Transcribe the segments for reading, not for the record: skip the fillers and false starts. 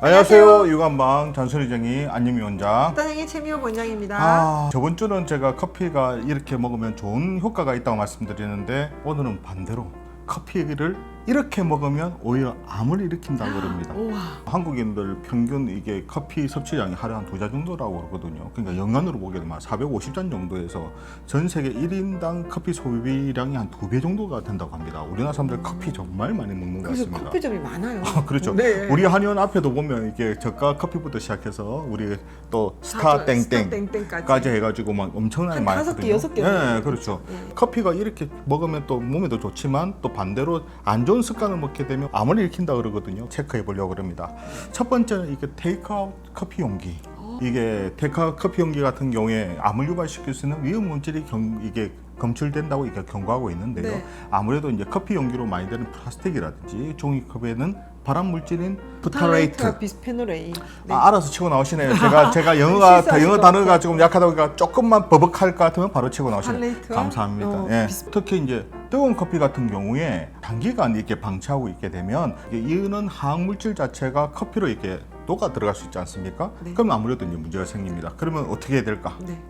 안녕하세요. 유관방 잔소리쟁이 안님이 원장. 단행이 최미호 원장입니다. 저번 주는 제가 커피가 이렇게 먹으면 좋은 효과가 있다고 말씀드리는데 오늘은 반대로 커피를 이렇게 먹으면 오히려 암을 일으킨다고 그럽니다. 우와. 한국인들 평균 이게 커피 섭취량이 하루에 한 2잔 정도라고 그러거든요. 그러니까 연간으로 보게 되면 450잔 정도에서 전 세계 1인당 커피 소비량이 한 2배 정도가 된다고 합니다. 우리나라 사람들 커피 정말 많이 먹는 것 그래서 같습니다. 커피점이 많아요. 그렇죠. 네. 우리 한의원 앞에도 보면 이게 저가 커피부터 시작해서 우리 또 스타 땡땡까지 해가지고 막 엄청나게 한 많거든요. 5개, 6개. 네, 그렇죠. 커피가 이렇게 먹으면 또 몸에도 좋지만 또 반대로 안 좋은 습관을 먹게 되면 암을 일으킨다 그러거든요. 체크해 보려고 합니다. 첫 번째는 이게 테이크아웃 커피 용기. 이게 테이크아웃 커피 용기 같은 경우에 암을 유발시킬 수 있는 위험 물질이 이게 검출된다고 이렇게 경고하고 있는데요. 네. 아무래도 이제 커피 용기로 많이 되는 플라스틱이라든지 종이컵에는 발암 물질인 부탈레이트. 비스페놀 A. 네. 알아서 치고 나오시네요. 제가 영어 단어가 조금 약하다 보니까 조금만 버벅할 것 같으면 바로 치고 나오시네요. 부탈레이트와? 감사합니다. 예. 특히 이제 뜨거운 커피 같은 경우에 단기간 이렇게 방치하고 있게 되면 이는 화학 물질 자체가 커피로 이렇게 녹아 들어갈 수 있지 않습니까? 네. 그럼 아무래도 이제 문제가 생깁니다. 그러면 어떻게 해야 될까? 네.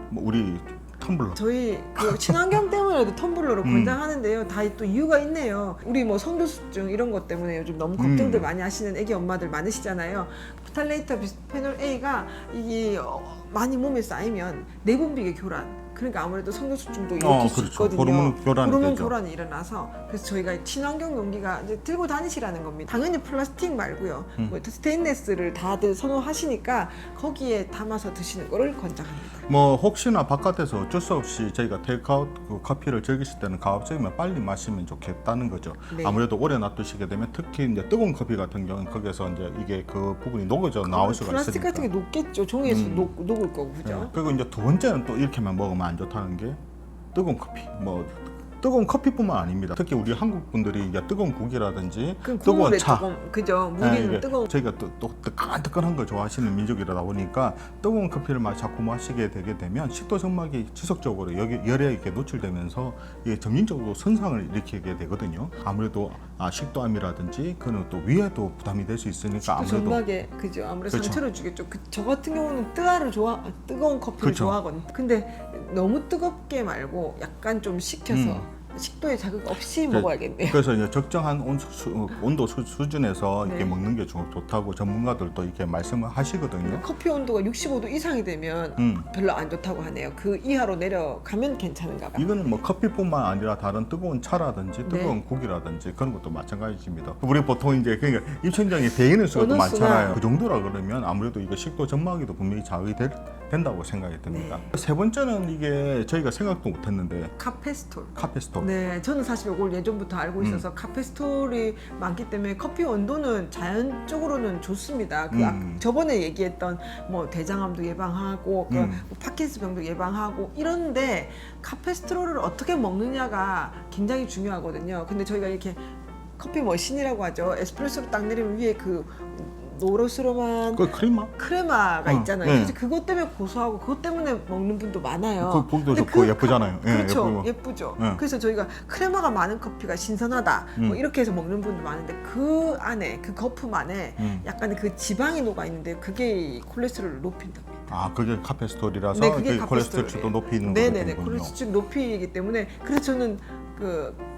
뭐 우리 텀블러. 저희 그 친환경 때문에도 텀블러로 권장하는데요. 다 또 이유가 있네요. 우리 뭐 성도수증 이런 것 때문에 요즘 너무 걱정들 많이 하시는 애기 엄마들 많으시잖아요. 부탈레이트 비스페놀 A가 이게 많이 몸에 쌓이면 내분비계 교란. 그러니까 아무래도 성도수증도 일으킬 수 그렇죠. 있거든요. 호르몬 교란이 일어나서 그래서 저희가 친환경 용기가 이제 들고 다니시라는 겁니다. 당연히 플라스틱 말고요. 뭐 스테인레스를 다들 선호하시니까 거기에 담아서 드시는 거를 권장합니다. 뭐 혹시나 바깥에서 어쩔 수 없이 저희가 테이크아웃 그 커피를 즐기실 때는 가급적이면 빨리 마시면 좋겠다는 거죠. 네. 아무래도 오래 놔두시게 되면 특히 이제 뜨거운 커피 같은 경우는 거기서 이제 이게 그 부분이 녹아져 나올 수가 플라스틱 있으니까. 같은 게 녹겠죠. 종이에서 녹을 거고 그죠? 네. 그리고 이제 두 번째는 또 이렇게만 먹으면 안 좋다는 게 뜨거운 커피. 뭐 뜨거운 커피뿐만 아닙니다. 특히 우리 한국 분들이 이제 뜨거운 국이라든지 뜨거운 차, 그죠? 물이 네, 뜨거운. 저희가 또 뜨끈뜨끈한 걸 좋아하시는 민족이라다 보니까 뜨거운 커피를 자꾸 마시게 되게 되면 식도 점막이 지속적으로 열에 이렇게 노출되면서 이게 점진적으로 손상을 일으키게 되거든요. 아무래도 식도암이라든지 그는 또 위에도 부담이 될 수 있으니까 아무래도 점막에 그죠? 아무래도 그렇죠. 상처를 주겠죠. 저 같은 경우는 뜨거운 커피를 그렇죠. 좋아하거든요. 근데 너무 뜨겁게 말고 약간 좀 식혀서 식도에 자극 없이 먹어야겠네요. 그래서 이제 적정한 온도 수준에서 이렇게 네. 먹는 게 좋다고 전문가들도 이렇게 말씀을 하시거든요. 커피 온도가 65도 이상이 되면 별로 안 좋다고 하네요. 그 이하로 내려가면 괜찮은가 봐요. 이거는 뭐 커피뿐만 아니라 다른 뜨거운 차라든지 뜨거운 네. 국이라든지 그런 것도 마찬가지입니다. 우리 보통 이제 그러니까 입천장에 배이는 수가 또 어느 많잖아요. 그 정도라 그러면 아무래도 이거 식도 점막에도 분명히 자극이 된다고 생각이 듭니다. 네. 세 번째는 이게 저희가 생각도 못했는데 카페스톨. 카페스톨. 네, 저는 사실 이걸 예전부터 알고 있어서 카페스톨이 많기 때문에 커피 온도는 자연적으로는 좋습니다. 저번에 얘기했던 뭐 대장암도 예방하고 뭐 파킨슨병도 예방하고 이런데 카페스톨을 어떻게 먹느냐가 굉장히 중요하거든요. 근데 저희가 이렇게 커피 머신이라고 하죠. 에스프레소를 딱 내리면 위에 그 노릇스름한 그 크레마가 있잖아요. 네. 그래서 그것 때문에 고소하고 그것 때문에 먹는 분도 많아요. 그 보기도 근데 좋고 예쁘잖아요. 예, 그렇죠. 예쁘고. 예쁘죠. 네. 그래서 저희가 크레마가 많은 커피가 신선하다. 뭐 이렇게 해서 먹는 분도 많은데 그 안에 그 거품 안에 약간 그 지방이 녹아 있는데 그게 콜레스테롤을 높인답니다. 아, 그게 카페스톨이라서 네, 그게 콜레스테롤도 높이는 네네네. 거군요. 콜레스테롤 높이기 때문에 그래서 저는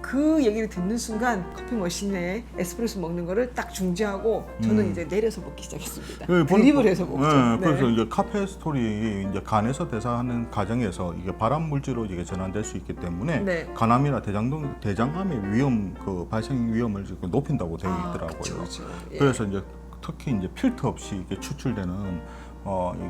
그 얘기를 듣는 순간 커피 머신에 에스프레소 먹는 거를 딱 중지하고 저는 이제 내려서 먹기 시작했습니다. 드립을 해서 먹죠. 네, 그래서 이제 카페스톨이 이제 간에서 대사하는 과정에서 이게 발암 물질로 이게 전환될 수 있기 때문에 네. 간암이나 대장암의 위험 그 발생 위험을 높인다고 되어 있더라고요. 그렇죠. 예. 그래서 이제 특히 이제 필터 없이 이게 추출되는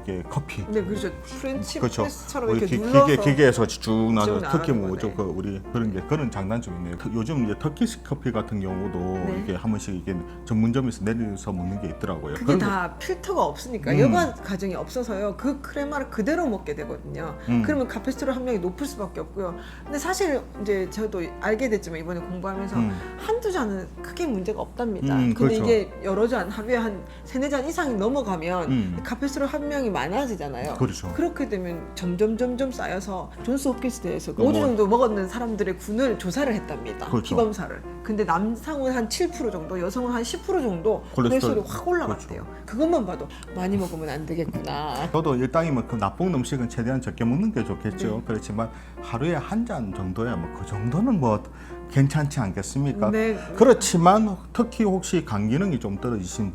이게 커피. 네, 그렇죠. 프렌치 그렇죠. 프레스처럼 우리 이렇게 눌러서 기계에서 쭉 나서 쭉 특히 뭐 나가는 그 우리 그런 장단점이 있네요. 요즘 이제 터키식 커피 같은 경우도 네. 이게 한 번씩 이게 전문점에서 내려서 먹는 게 있더라고요. 그게 다 필터가 없으니까 여과 과정이 없어서요. 그 크레마를 그대로 먹게 되거든요. 그러면 카페스토롤 함량이 높을 수밖에 없고요. 근데 사실 이제 저도 알게 됐지만 이번에 공부하면서 한두 잔은 크게 문제가 없답니다. 근데 그렇죠. 이게 여러 잔 하루에 한 3-4잔 이상이 넘어가면 카페스토롤 카페스토롤 함량이 많아지잖아요. 그렇죠. 그렇게 되면 점점 쌓여서 존스 홉킨스대에서 뭐- 5주 정도 먹었는 사람들의 군을 조사를 했답니다. 그렇죠. 피검사를. 근데 남성은 한 7% 정도, 여성은 한 10% 정도 콜레스테롤. 콜레스테롤이 확 올라갔대요. 그것만 봐도 많이 먹으면 안 되겠구나. 저도 일당이면 그 나쁜 음식은 최대한 적게 먹는 게 좋겠죠. 네. 그렇지만 하루에 한 잔 정도야 뭐 그 정도는 뭐 괜찮지 않겠습니까? 네. 그렇지만 특히 혹시 간 기능이 좀 떨어지신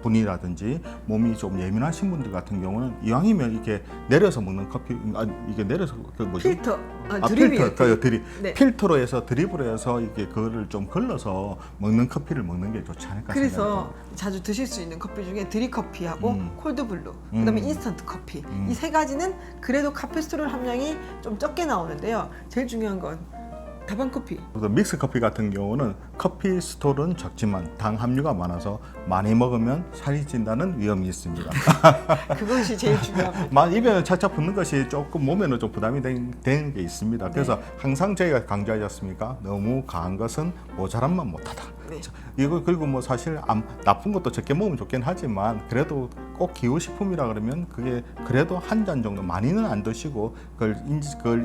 분이라든지 몸이 좀 예민하신 분들 같은 경우는 이왕이면 이게 내려서 먹는 커피, 이게 내려서 그 뭐죠? 필터, 필터, 드립이에요. 그 드립. 네. 필터로 해서 드립으로 해서 이게 그거를 좀 걸러서 먹는 커피를 먹는 게 좋지 않을까 그래서 생각합니다. 자주 드실 수 있는 커피 중에 드립 커피하고 콜드블루, 그다음에 인스턴트 커피 이 세 가지는 그래도 카페스토롤 함량이 좀 적게 나오는데요. 제일 중요한 건 다방 커피. 그래서 믹스 커피 같은 경우는 커피 스톨은 적지만 당 함유가 많아서 많이 먹으면 살이 찐다는 위험이 있습니다. 그것이 제일 중요합니다. 만 입에 착착 붙는 것이 조금 몸에는 좀 부담이 되는 게 있습니다. 그래서 항상 저희가 강조하지 않습니까? 너무 강한 것은 모자란만 못하다. 네. 이거 그리고 뭐 사실 나쁜 것도 적게 먹으면 좋긴 하지만 그래도 꼭 기호식품이라 그러면 그게 그래도 한 잔 정도 많이는 안 드시고 그걸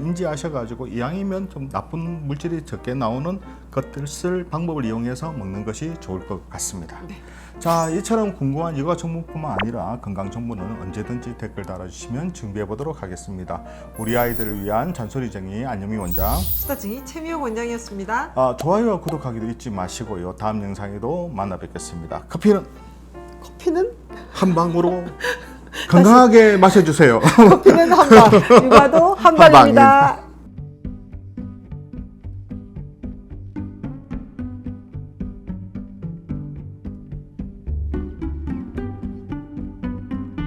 인지하셔가지고 이왕이면 좀 나쁜 물질이 적게 나오는 것들 쓸 방법을 이용해서 먹는 것이 좋을 것 같습니다. 네. 자, 이처럼 궁금한 육아 정보뿐만 아니라 건강 정보는 언제든지 댓글 달아주시면 준비해 보도록 하겠습니다. 우리 아이들을 위한 잔소리쟁이 안영미 원장. 수다쟁이 최미호 원장이었습니다. 좋아요와 구독하기도 잊지 마시고요. 다음 영상에도 만나 뵙겠습니다. 커피는 커피는 한 방으로 건강하게 마셔주세요. 커피는 한 방, 육아도 한 방입니다.